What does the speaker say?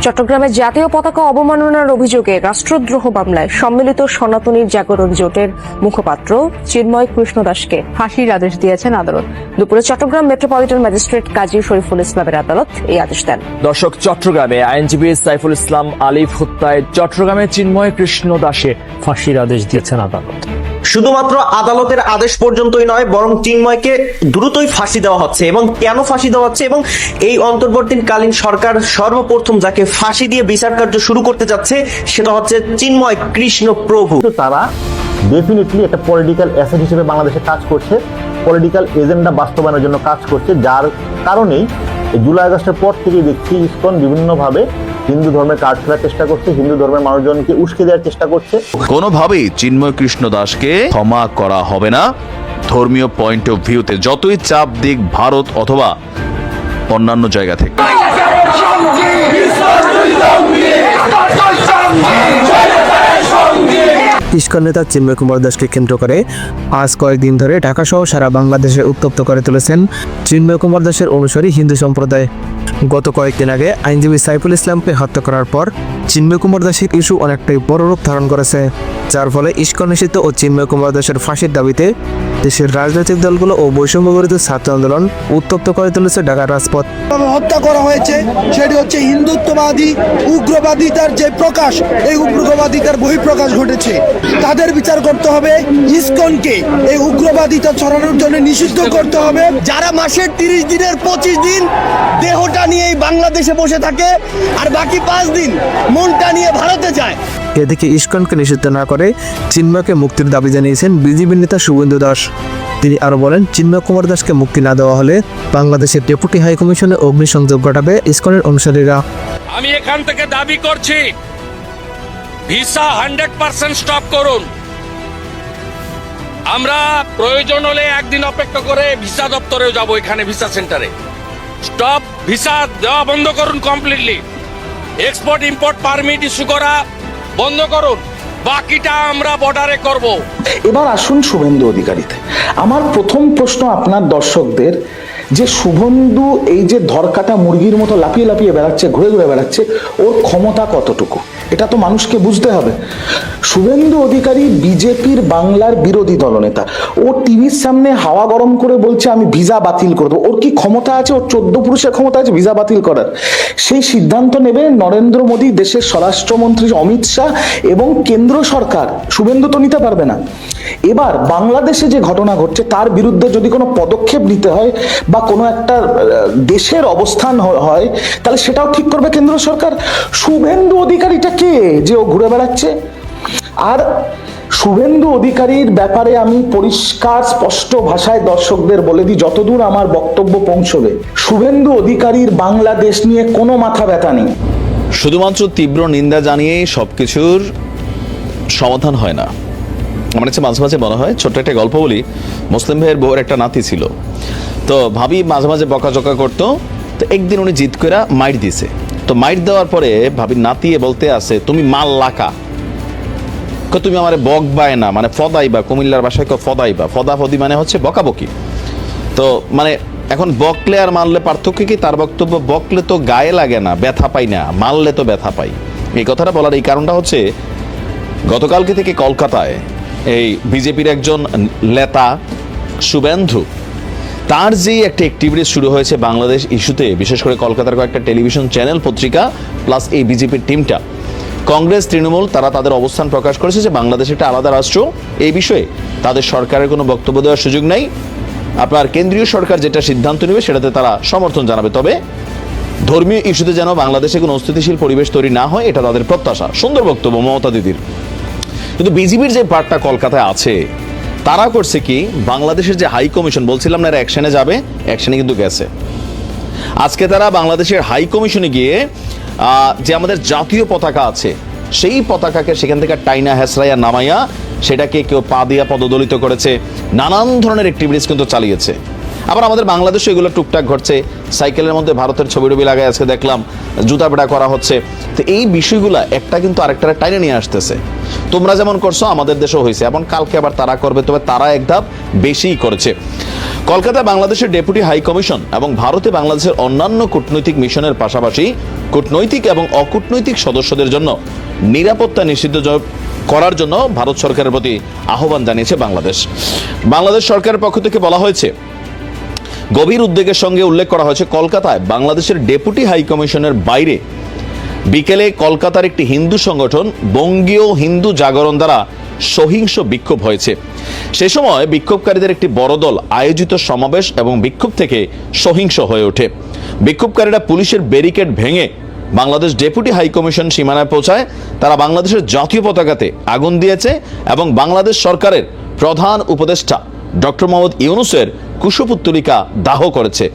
চট্টগ্রামে জাতীয় পতাকা অবমাননার অভিযোগে রাষ্ট্রদ্রোহ মামলায় সম্মিলিত সনাতনী জাগরণ জোটের মুখপাত্র চিন্ময় কৃষ্ণ দাসকে ফাঁসির আদেশ দিয়েছেন আদালত। দুপুরে চট্টগ্রাম মেট্রোপলিটন ম্যাজিস্ট্রেট কাজী শরীফুল ইসলামের আদালত এই আদেশ দেন। দর্শক, চট্টগ্রামে আইনজীবী সাইফুল ইসলাম আলিফ হত্যায় চট্টগ্রামে চিন্ময় কৃষ্ণ দাসে ফাঁসির আদেশ দিয়েছেন আদালত। শুধুমাত্র আদালতের আদেশ পর্যন্তই নয়, বরং চিন্ময়কে দ্রুতই ফাঁসি দেওয়া হচ্ছে। এবং কেন ফাঁসি দেওয়া হচ্ছে এবং এই অন্তর্বর্তীকালীন সরকার সর্বপ্রথম যাকে ফাঁসি দিয়ে বিচার কার্য শুরু করতে যাচ্ছে সেটা হচ্ছে চিন্ময় কৃষ্ণ প্রভু। তারা ডেফিনেটলি একটা পলিটিক্যাল অ্যাসেট হিসেবে বাংলাদেশে কাজ করছে, পলিটিক্যাল এজেন্ডা বাস্তবায়নের জন্য কাজ করছে, যার কারণেই জুলাই আগস্টের পর থেকেই দেখছি ইসকন বিভিন্নভাবে হিন্দু ধর্মের কার্ড খেলার চেষ্টা করছে, হিন্দু ধর্মের মানুষজনকে উস্কে দেওয়ার চেষ্টা করছে। কোনোভাবেই চিন্ময় কৃষ্ণ দাসকে ক্ষমা করা হবে না। ধর্মীয় পয়েন্ট অফ ভিউতে যতই চাপ দিক ভারত অথবা অন্যান্য জায়গা থেকে। ইসকন নেতা চিন্ময় কুমার দাসকে কেন্দ্র করে আজ কয়েকদিন ধরে ঢাকা সহ সারা বাংলাদেশে উত্তপ্ত করে তুলেছেন চিন্ময় কুমার দাসের অনুসারী হিন্দু সম্প্রদায়। গত কয়েকদিন আগে আইনজীবী সাইফুল ইসলামকে হত্যা করার পর চিন্ময় কুমার দাসের ইস্যু অনেকটাই বড় রূপ ধারণ করেছে, যার ফলে ইসকন নিষিদ্ধ ও চিন্ময় কুমার দাসের ফাঁসির দাবিতে দেশের রাজনৈতিক দলগুলো ও বৈষম্য বিরোধী ছাত্র আন্দোলন উত্তপ্ত করে তুলেছে ঢাকার রাজপথ। হত্যা করা হয়েছে সেটি হচ্ছে হিন্দুত্ববাদী উগ্রবাদিতার যে প্রকাশ, এই উগ্রবাদিতার বহিঃপ্রকাশ ঘটেছে। তাদের বিচার করতে হবে, ইসকনকে এই উগ্রবাদিতা ছড়ানোর জন্য নিষিদ্ধ করতে হবে। যারা মাসের 30 দিনের 25 দিন দেহটা নিয়ে বাংলাদেশে বসে থাকে আর বাকি 5 দিন মনটা নিয়ে ভারতে যায়। এদিকে ইসকনকে নিষিদ্ধ না করে চিন্ময়কে মুক্তির দাবি জানিয়েছেন বিজেপি নেতা শুভেন্দু দাস। তিনি আরো বলেন, চিন্ময় কুমার দাসকে মুক্তি না দেওয়া হলে বাংলাদেশের ডেপুটি হাই কমিশনে অগ্নিসংযোগ ঘটাবে ইসকনের অনুসারীরা। আমি এখান থেকে দাবি করছি, ভিসা 100% স্টপ করুন। আমরা প্রয়োজন হলে একদিন অপেক্ষা করে ভিসা দপ্তরেও যাব, এখানে ভিসা সেন্টারে। স্টপ, ভিসা দেওয়া বন্ধ করুন completely. Export import permit issue করা বন্ধ করুন, বাকিটা আমরা বর্ডারে করব। এবার আসুন শুভেন্দু অধিকারীতে। আমার প্রথম প্রশ্ন আপনার দর্শকদের, যে শুভেন্দু এই যে ধরকাটা মুরগির মতো লাফিয়ে লাফিয়ে বেড়াচ্ছে, ঘুরে ঘুরে বেড়াচ্ছে, ওর ক্ষমতা কতটুকু এটা তো মানুষকে বুঝতে হবে। শুভেন্দু অধিকারী বিজেপির বাংলার বিরোধী দলনেতা, ও টিভির সামনে হাওয়া গরম করে বলছে আমি ভিসা বাতিল করে দেবো। ওর কি ক্ষমতা আছে? ওর 14 পুরুষের ক্ষমতা আছে ভিসা বাতিল করার? সেই সিদ্ধান্ত নেবে নরেন্দ্র মোদী, দেশের স্বরাষ্ট্রমন্ত্রী অমিত শাহ এবং কেন্দ্র সরকার। শুভেন্দু তো নিতে পারবে না। এবার বাংলাদেশে যে ঘটনা ঘটছে তার বিরুদ্ধে যদি কোনো পদক্ষেপ নিতে হয় বা কোনো একটা দেশের অবস্থান হয়, তাহলে সেটাও ঠিক করবে কেন্দ্র সরকার। শুভেন্দু অধিকারীটা কে যে ও ঘুরে বেড়াচ্ছে? আর শুভেন্দু অধিকারীর ব্যাপারে আমি পরিষ্কার স্পষ্ট ভাষায় দর্শকদের বলে দিই, যতদূর আমার বক্তব্য পৌঁছবে, শুভেন্দু অধিকারীর বাংলাদেশ নিয়ে কোনো মাথা ব্যথা নেই। শুধুমাত্র তীব্র নিন্দা জানিয়েই সবকিছুর সমাধান হয় না। আমার কাছে মাঝে মাঝে মনে হয়, ছোট্ট একটা গল্প বলি। মুসলিম ভাইয়ের বউয়ের একটা নাতি ছিল, তো ভাবি মাঝে মাঝে বকাঝকা করতো। তো একদিন উনি জিদ করে মাইর দিছে। তো মাইর দেওয়ার পরে ভাবি নাতিয়ে বলতে আছে, তুমি মাল লাকা, তুমি আমার বকবায় না, মানে ফদাইবা, কুমিল্লার ভাষায় ফদাইবা, ফদাফদি মানে হচ্ছে বকাবকি। তো মানে এখন বকলে আর মারলে পার্থক্য কি? তার বক্তব্য, বকলে তো গায়ে লাগে না, ব্যথা পাই না, মারলে তো ব্যথা পাই। এই কথাটা বলার এই কারণটা হচ্ছে, গতকালকে থেকে কলকাতায় এই বিজেপির একজন নেতা শুভেন্দু, তার যে একটা অ্যাক্টিভিটি শুরু হয়েছে বাংলাদেশ ইস্যুতে, বিশেষ করে কলকাতার কয়েকটা টেলিভিশন চ্যানেল, পত্রিকা প্লাস এই বিজেপির টিমটা, কংগ্রেস, তৃণমূল, তারা তাদের অবস্থান প্রকাশ করেছে যে বাংলাদেশ একটা আলাদা রাষ্ট্র। এই বিষয়ে তাদের সরকারের কোনো বক্তব্য দেওয়ার সুযোগ নেই। আপনার কেন্দ্রীয় সরকার যেটা সিদ্ধান্ত নেবে সেটাতে তারা সমর্থন জানাবে, তবে ধর্মীয় ইস্যুতে যেন বাংলাদেশে কোনো অস্থিতিশীল পরিবেশ তৈরি না হয়, এটা তাদের প্রত্যাশা। সুন্দর বক্তব্য মমতা দিদির। কিন্তু বিজেপির যে পার্টটা কলকাতায় আছে, তারা করছে কি, বাংলাদেশের যে হাই কমিশন, বলছিলাম না এরা অ্যাকশনে যাবে, অ্যাকশনে কিন্তু গেছে। আজকে তারা বাংলাদেশের হাই কমিশনে গিয়ে যে আমাদের জাতীয় পতাকা আছে, সেই পতাকাকে সেখান থেকে টাইনা হেসরাইয়া নামাইয়া সেটাকে কেউ পা দিয়া পদদলিত করেছে, নানান ধরনের অ্যাক্টিভিটিস কিন্তু চালিয়েছে। আবার আমাদের বাংলাদেশে এগুলো টুকটাক ঘটছে। সাইকেলের মধ্যে ভারতের ছবি টবি লাগায় আজকে দেখলাম, জুতা পেটা করা হচ্ছে। তো এই বিষয়গুলো একটা কিন্তু আরেকটা টাইনে নিয়ে আসতেছে। তোমরা যেমন করছো আমাদের দেশেও হয়েছে, এবং কালকে আবার তারা করবে, তবে তারা এক ধাপ বেশিই করেছে। কলকাতায় বাংলাদেশের ডেপুটি হাই কমিশন এবং ভারতে বাংলাদেশের অন্যান্য কূটনৈতিক মিশনের পাশাপাশি কূটনৈতিক এবং অকূটনৈতিক সদস্যদের জন্য নিরাপত্তা নিশ্চিত করার জন্য ভারত সরকারের প্রতি আহ্বান জানিয়েছে বাংলাদেশ। বাংলাদেশ সরকারের পক্ষ থেকে বলা হয়েছে, গভীর উদ্বেগের সঙ্গে উল্লেখ করা হয়েছে, কলকাতায় বাংলাদেশের ডেপুটি হাই কমিশনের বাইরে বিকেলে কলকাতার একটি হিন্দু সংগঠন বঙ্গীয় হিন্দু জাগরণ দ্বারা সহিংস বিক্ষোভ হয়েছে। সে সময় বিক্ষোভকারীদের একটি বড় দল আয়োজিত সমাবেশ এবং বিক্ষোভ থেকে সহিংস হয়ে ওঠে। বিক্ষোভকারীরা পুলিশের ব্যারিকেড ভেঙে বাংলাদেশ ডেপুটি হাই কমিশন সীমানায় পৌঁছায়। তারা বাংলাদেশের জাতীয় পতাকাতে আগুন দিয়েছে এবং বাংলাদেশ সরকারের প্রধান উপদেষ্টা ডক্টর মোহাম্মদ ইউনূসের কুশপুত্তলিকা দাহ করেছে।